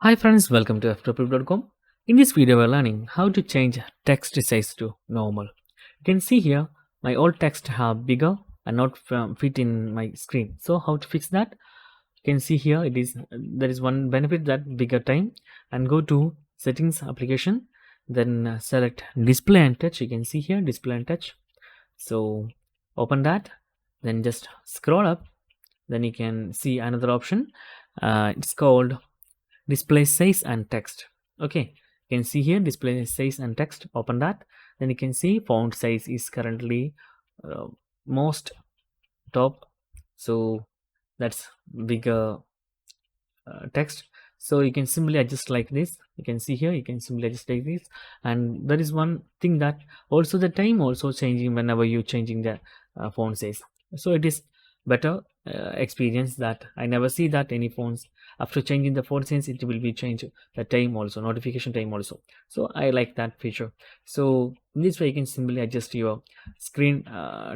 Hi friends, welcome to Ftopreview.com. In this video, we're learning how to change text size to normal. You can see here, my old text have bigger and not fit in my screen. So how to fix that? You can see here, there is one benefit, that bigger time, and go to settings application, then select display and touch. You can see here display and touch. So open that, then just scroll up, then you can see another option. It's called display size and text. Okay, you can see here display size and text. Open that, then you can see font size is currently uh, most top, so that's bigger text. So you can simply adjust like this. You can see here, you can simply adjust like this. And there is one thing, that also the time also changing whenever you're changing the font size. So it is better experience, that I never see that any phones after changing the font size it will be changed the time also, notification time also. So I like that feature. So in this way you can simply adjust your screen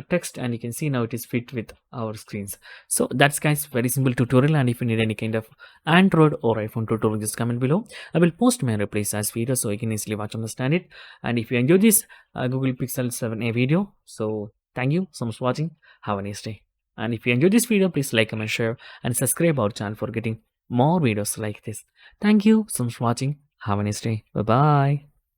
text, and you can see now it is fit with our screens. So that's guys, very simple tutorial. And if you need any kind of Android or iPhone tutorial, just comment below. I will post my replays as video so you can easily watch, understand it. And if you enjoyed this Google Pixel 7a video, so thank you so much for watching. Have a nice day. And if you enjoyed this video, please like, comment, share, and subscribe our channel for getting more videos like this. Thank you so much for watching. Have a nice day. Bye bye.